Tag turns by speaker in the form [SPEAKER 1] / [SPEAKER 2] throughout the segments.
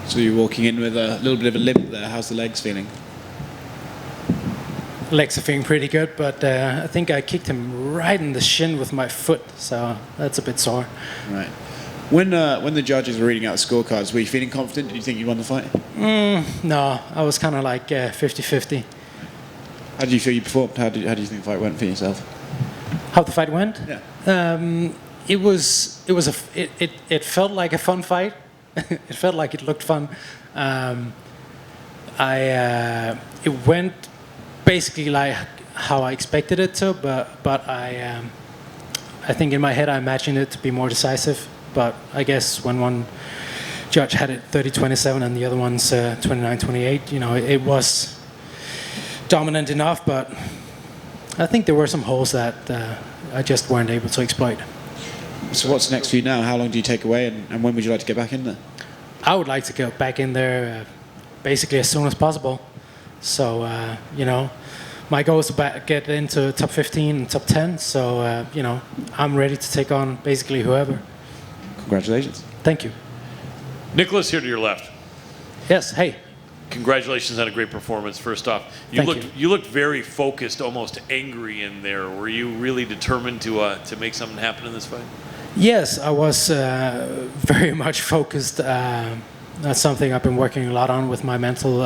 [SPEAKER 1] So you're walking in with a little bit of a limp there. How's the legs feeling?
[SPEAKER 2] Legs are feeling pretty good, but I think I kicked him right in the shin with my foot, so that's a bit sore.
[SPEAKER 1] Right. When the judges were reading out the scorecards, were you feeling confident? Did you think you won the fight?
[SPEAKER 2] No, I was kind of like 50-50.
[SPEAKER 1] How did you feel you performed? How do you think the fight went for yourself?
[SPEAKER 2] How the fight went?
[SPEAKER 1] Yeah.
[SPEAKER 2] It felt like a fun fight. It felt like it looked fun. It went basically like how I expected it to, but I think in my head I imagined it to be more decisive. But I guess when one judge had it 30-27 and the other one's 29-28, it was dominant enough. But I think there were some holes that I just weren't able to exploit.
[SPEAKER 1] So what's next for you now? How long do you take away, and when would you like to get back in there?
[SPEAKER 2] I would like to go back in there basically as soon as possible. So, my goal is to get into top 15 and top 10. So, I'm ready to take on basically whoever.
[SPEAKER 1] Congratulations.
[SPEAKER 2] Thank you.
[SPEAKER 3] Nicholas, here to your left.
[SPEAKER 2] Yes, hey.
[SPEAKER 3] Congratulations on a great performance. First off, you looked very focused, almost angry in there. Were you really determined to make something happen in this fight?
[SPEAKER 2] Yes, I was very much focused. That's something I've been working a lot on with my mental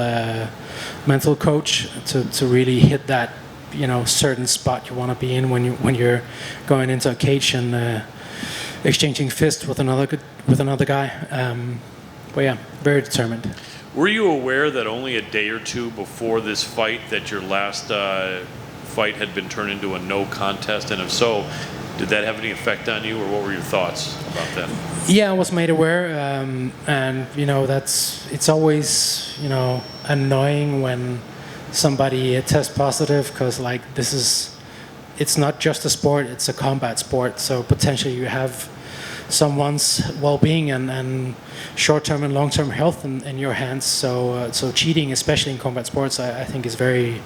[SPEAKER 2] coach to really hit that certain spot you want to be in when you're going into a cage and exchanging fists with another guy. But yeah, very determined.
[SPEAKER 3] Were you aware that only a day or two before this fight that your last fight had been turned into a no contest? And if so, did that have any effect on you, or what were your thoughts about that? Yeah,
[SPEAKER 2] I was made aware, and it's always annoying when somebody tests positive, because it's not just a sport, it's a combat sport, so potentially you have someone's well-being and short-term and long-term health in your hands. So cheating, especially in combat sports, I think is very,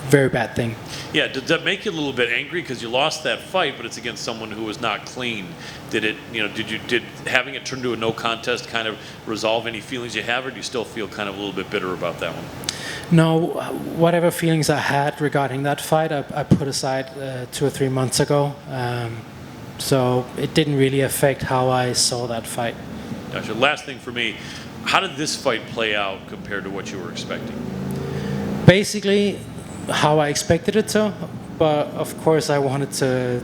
[SPEAKER 2] very bad thing.
[SPEAKER 3] Yeah, did that make you a little bit angry because you lost that fight, but it's against someone who was not clean? Did having it turn to a no contest kind of resolve any feelings you have, or do you still feel kind of a little bit bitter about that one?
[SPEAKER 2] No, whatever feelings I had regarding that fight, I put aside 2 or 3 months ago. So it didn't really affect how I saw that fight.
[SPEAKER 3] Gotcha. Last thing for me, how did this fight play out compared to what you were expecting?
[SPEAKER 2] Basically, how I expected it to, but of course I wanted to,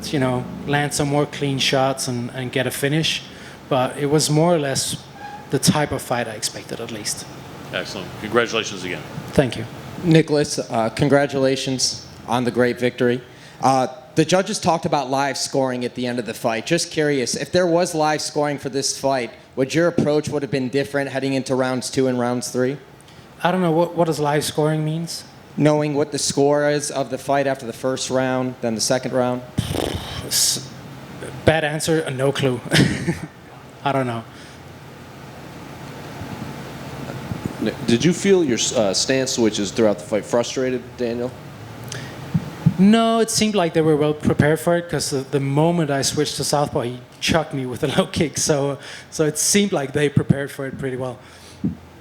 [SPEAKER 2] land some more clean shots and get a finish. But it was more or less the type of fight I expected, at least.
[SPEAKER 3] Excellent. Congratulations again.
[SPEAKER 2] Thank you.
[SPEAKER 4] Nicholas, congratulations on the great victory. The judges talked about live scoring at the end of the fight. Just curious, if there was live scoring for this fight, would your approach would have been different heading into rounds 2 and rounds 3?
[SPEAKER 2] I don't know, what does live scoring means?
[SPEAKER 4] Knowing what the score is of the fight after the first round, then the second round?
[SPEAKER 2] Bad answer, no clue. I don't know.
[SPEAKER 5] Did you feel your stance switches throughout the fight frustrated, Daniel?
[SPEAKER 2] No, it seemed like they were well prepared for it, because the moment I switched to southpaw, he chucked me with a low kick. So it seemed like they prepared for it pretty well.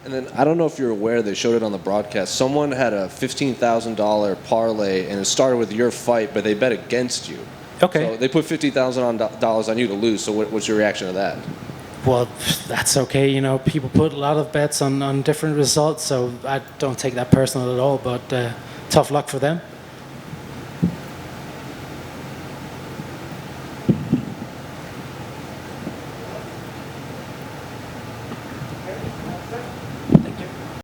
[SPEAKER 5] And then, I don't know if you're aware, they showed it on the broadcast. Someone had a $15,000 parlay, and it started with your fight, but they bet against you.
[SPEAKER 2] Okay.
[SPEAKER 5] So they put $50,000 on you to lose. So what's your reaction to that?
[SPEAKER 2] Well, that's okay. People put a lot of bets on different results, so I don't take that personal at all. But tough luck for them.